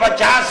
50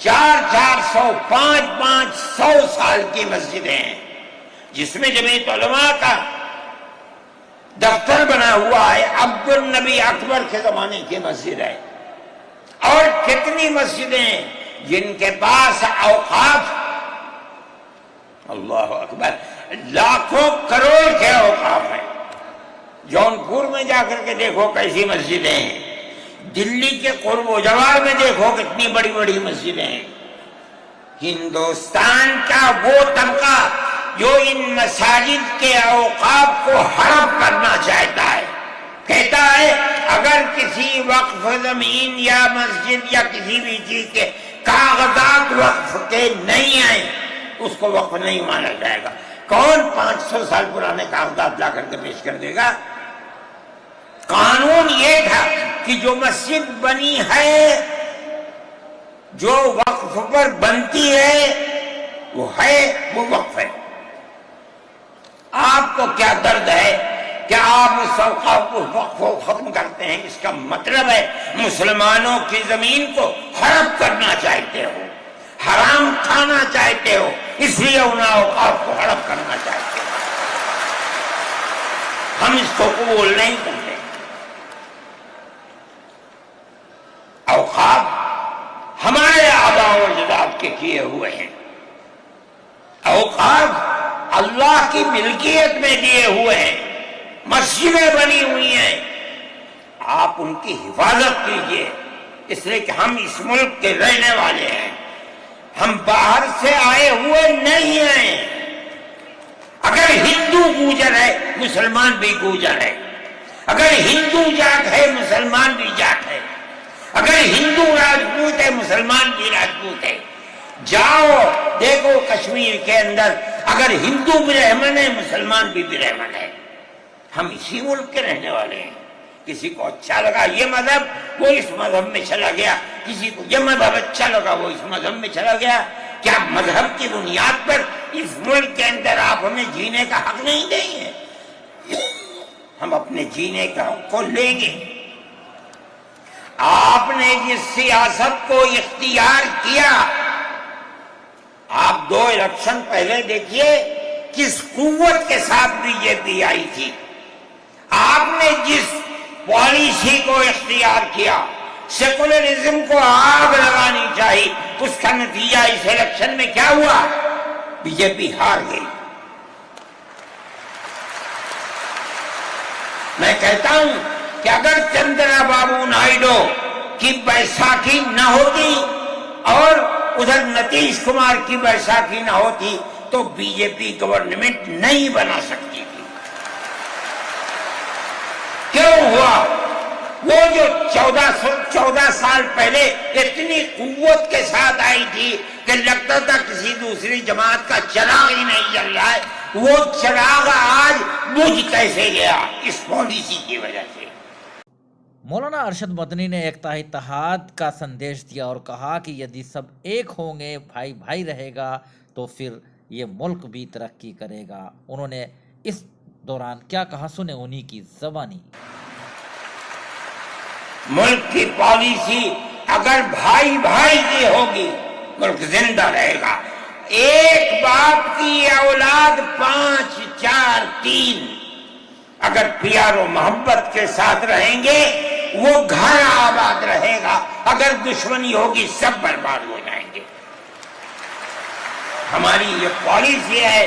400 500 سال کی مسجدیں ہیں، جس میں جمعیت علماء کا دفتر بنا ہوا ہے، عبد النبی اکبر کے زمانے کی مسجد ہے، اور کتنی مسجدیں ہیں جن کے پاس اوقاف، اللہ اکبر، لاکھوں کروڑ کے اوقاف ہیں۔ جونپور میں جا کر کے دیکھو کیسی مسجدیں ہیں، دلی کے قرب و جوار میں دیکھو کتنی بڑی بڑی مسجدیں ہیں۔ ہندوستان کا وہ طبقہ جو ان مساجد کے اوقاف کو ہڑپ کرنا چاہتا ہے، کہتا ہے اگر کسی وقف زمین یا مسجد یا کسی بھی چیز کے کاغذات وقف کے نہیں آئے اس کو وقف نہیں مانا جائے گا۔ کون 500 سال پرانے کاغذات لا کر کے پیش کر دے گا؟ قانون یہ تھا کہ جو مسجد بنی ہے، جو وقف پر بنتی ہے وہ وقف ہے۔ آپ کو کیا درد ہے کہ آپ اس اوقاف کو وقف کو ختم کرتے ہیں؟ اس کا مطلب ہے مسلمانوں کی زمین کو ہڑپ کرنا چاہتے ہو، حرام کھانا چاہتے ہو، اس لیے ان اوقاف کو ہڑپ کرنا چاہتے ہو۔ ہم اس کو قبول نہیں کرتے۔ اوقاف ہمارے آباء و اجداد کے کیے ہوئے ہیں، اوقاف اللہ کی ملکیت میں دیے ہوئے ہیں، مسجدیں بنی ہوئی ہیں، آپ ان کی حفاظت کیجئے، اس لیے کہ ہم اس ملک کے رہنے والے ہیں، ہم باہر سے آئے ہوئے نہیں ہیں۔ اگر ہندو گوجر ہے مسلمان بھی گوجر ہے، اگر ہندو جاٹ ہے مسلمان بھی جاٹ ہے، اگر ہندو راجپوت ہے مسلمان بھی راجپوت ہے۔ جاؤ دیکھو کشمیر کے اندر، اگر ہندو برہمن ہے مسلمان بھی برہمن ہے۔ ہم اسی ملک کے رہنے والے ہیں۔ کسی کو اچھا لگا یہ مذہب وہ اس مذہب میں چلا گیا، کسی کو یہ مذہب اچھا لگا وہ اس مذہب میں چلا گیا۔ کیا مذہب کی بنیاد پر اس ملک کے اندر آپ ہمیں جینے کا حق نہیں دیں گے؟ ہم اپنے جینے کا حق کو لیں گے۔ آپ نے جس سیاست کو اختیار کیا، آپ 2 الیکشن پہلے دیکھیے کس قوت کے ساتھ بی جے پی آئی تھی۔ آپ نے جس پالیسی کو اختیار کیا، سیکولرزم کو آگ لگانی چاہیے، اس کا نتیجہ اس الیکشن میں کیا ہوا؟ بی جے پی ہار گئی۔ میں کہتا ہوں کہ اگر چندرا بابو نائیڈو کی بیساکھی نہ ہوتی اور ادھر نتیش کمار کی بیساکھی نہ ہوتی تو بی جے پی گورنمنٹ نہیں بنا سکتی تھی۔ کیوں ہوا؟ وہ جو 14 سال پہلے اتنی قوت کے ساتھ آئی تھی کہ لگتا تھا کسی دوسری جماعت کا چراغ ہی نہیں جل رہا ہے، وہ چراغ آج بجھ کیسے گیا؟ اس پالیسی کی وجہ سے۔ مولانا ارشد مدنی نے ایکتا اتحاد کا سندیش دیا اور کہا کہ یدی سب ایک ہوں گے، بھائی بھائی رہے گا تو پھر یہ ملک بھی ترقی کرے گا۔ انہوں نے اس دوران کیا کہا، سنیں انہی کی زبانی۔ ملک کی پالیسی اگر بھائی بھائی کی ہوگی ملک زندہ رہے گا۔ ایک باپ کی اولاد 5 4 3 اگر پیار و محبت کے ساتھ رہیں گے وہ گھر آباد رہے گا، اگر دشمنی ہوگی سب برباد ہو جائیں گے۔ ہماری یہ پالیسی ہے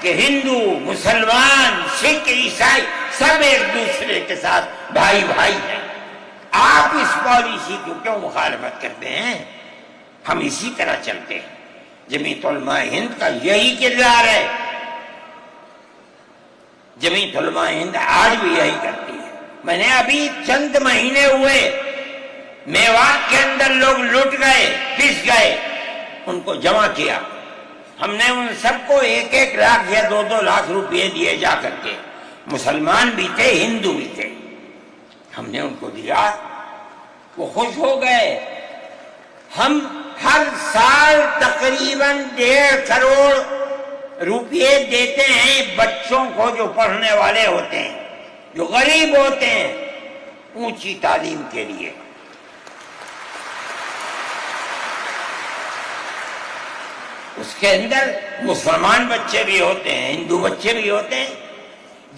کہ ہندو مسلمان سکھ عیسائی سب ایک دوسرے کے ساتھ بھائی بھائی ہیں۔ آپ اس پالیسی کو کیوں مخالفت کرتے ہیں؟ ہم اسی طرح چلتے ہیں۔ جمعیت علماء ہند کا یہی کردار ہے، جمعیت علماء ہند آج بھی یہی کرتی ہے۔ میں نے ابھی چند مہینے ہوئے میوات کے اندر لوگ لٹ گئے، پس گئے، ان کو جمع کیا، ہم نے ان سب کو 1 لاکھ یا 2 لاکھ روپئے دیے جا کر کے، مسلمان بھی تھے ہندو بھی تھے، ہم نے ان کو دیا، وہ خوش ہو گئے۔ ہم ہر سال تقریباً 1.5 کروڑ روپئے دیتے ہیں بچوں کو جو پڑھنے والے ہوتے ہیں، جو غریب ہوتے ہیں، اونچی تعلیم کے لیے۔ اس کے اندر مسلمان بچے بھی ہوتے ہیں، ہندو بچے بھی ہوتے ہیں۔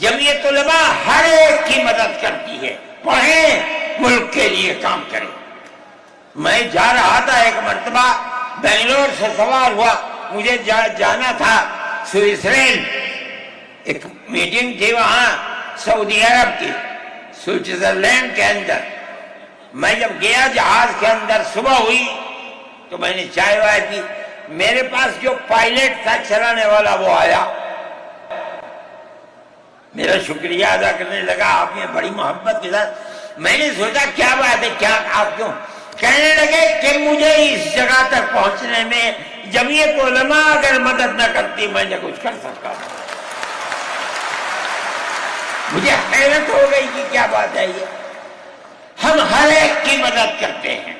جمعیت علماء ہر ایک کی مدد کرتی ہے، پڑھیں، ملک کے لیے کام کریں۔ میں جا رہا تھا ایک مرتبہ، بنگلور سے سوار ہوا، مجھے جانا تھا سوئٹزرلینڈ، ایک میٹنگ تھی وہاں سعودی عرب کی، سوئٹزرلینڈ کے اندر۔ میں جب گیا جہاز کے اندر، صبح ہوئی تو میں نے چائے وائے پی، میرے پاس جو پائلٹ تھا چلانے والا وہ آیا، میرا شکریہ ادا کرنے لگا، آپ نے بڑی محبت کے ساتھ۔ میں نے سوچا کیا بات ہے، کیا آپ کیوں؟ کہنے لگے کہ مجھے اس جگہ تک پہنچنے میں جمعیت علماء اگر مدد نہ کرتی میں نے کچھ کر سکتا تھا۔ مجھے حیرت ہو گئی کہ کیا بات ہے یہ، ہم ہر ایک کی مدد کرتے ہیں۔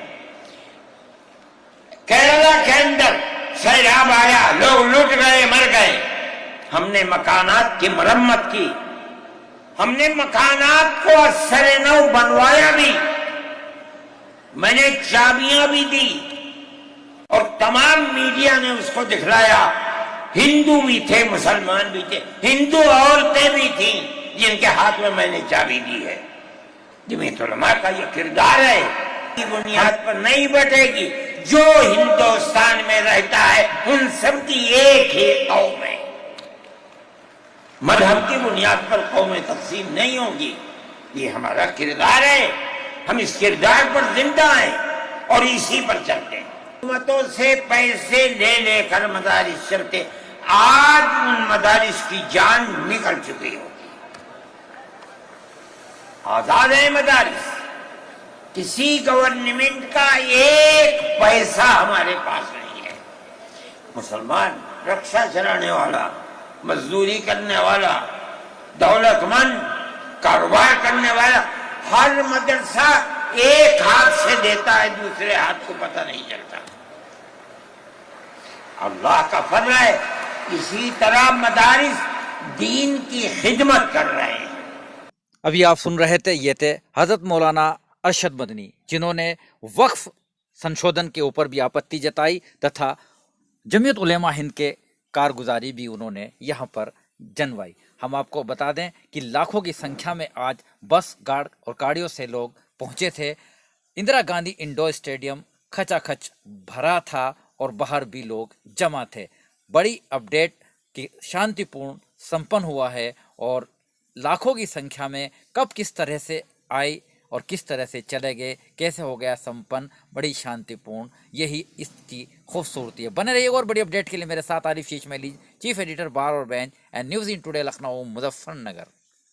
کیرلا کے اندر سیلاب آیا، لوگ لٹ گئے، مر گئے، ہم نے مکانات کی مرمت کی، ہم نے مکانات کو اثر نو بنوایا بھی، میں نے چابیاں بھی دی اور تمام میڈیا نے اس کو دکھلایا۔ ہندو بھی تھے، مسلمان بھی تھے، ہندو عورتیں بھی تھیں جن کے ہاتھ میں نے چابی دی ہے۔ جمعیت علماء کا یہ کردار ہے، کی بنیاد پر نہیں بٹے گی۔ جو ہندوستان میں رہتا ہے ان سب کی ایک ہی قوم ہے، مذہب کی بنیاد پر قومیں تقسیم نہیں ہوں گی۔ یہ ہمارا کردار ہے، ہم اس کردار پر زندہ ہیں اور اسی پر چلتے ہیں۔ حکومتوں سے پیسے لے لے کر مدارس چلتے، آج ان مدارس کی جان نکل چکی ہوگی۔ آزاد ہے مدارس، کسی گورنمنٹ کا ایک پیسہ ہمارے پاس نہیں ہے۔ مسلمان رکشہ چلانے والا، مزدوری کرنے والا، دولت مند، کاروبار کرنے والا، ہر مدرسہ ایک ہاتھ سے دیتا ہے، دوسرے ہاتھ کو پتہ نہیں چلتا۔ اللہ کا فضل ہے، اسی طرح مدارس دین کی خدمت کر رہے ہیں۔ ابھی آپ سن رہے تھے، یہ تھے حضرت مولانا ارشد مدنی، جنہوں نے وقف سنشودھن کے اوپر بھی آپتی جتائی تتھا جمعیت علماء ہند کے کارگزاری بھی انہوں نے یہاں پر جنوائی۔ ہم آپ کو بتا دیں کہ لاکھوں کی سنکھیا میں آج بس گاڑ اور گاڑیوں سے لوگ پہنچے تھے۔ اندرا گاندھی انڈور اسٹیڈیم کھچا کھچ بھرا تھا اور باہر بھی لوگ جمع تھے۔ بڑی اپڈیٹ کہ شانتی پورن سمپن ہوا ہے، اور لاکھوں کی سنکھیا میں کب کس طرح سے آئی اور کس طرح سے چلے گئے، کیسے ہو گیا سمپن، بڑی شانتی پورن، یہی اس کی خوبصورتی ہے۔ بنے رہیے اور بڑی اپڈیٹ کے لیے میرے ساتھ عارف شیش میلی، چیف ایڈیٹر بار اور bench and news in today Lucknow Muzaffar Nagar.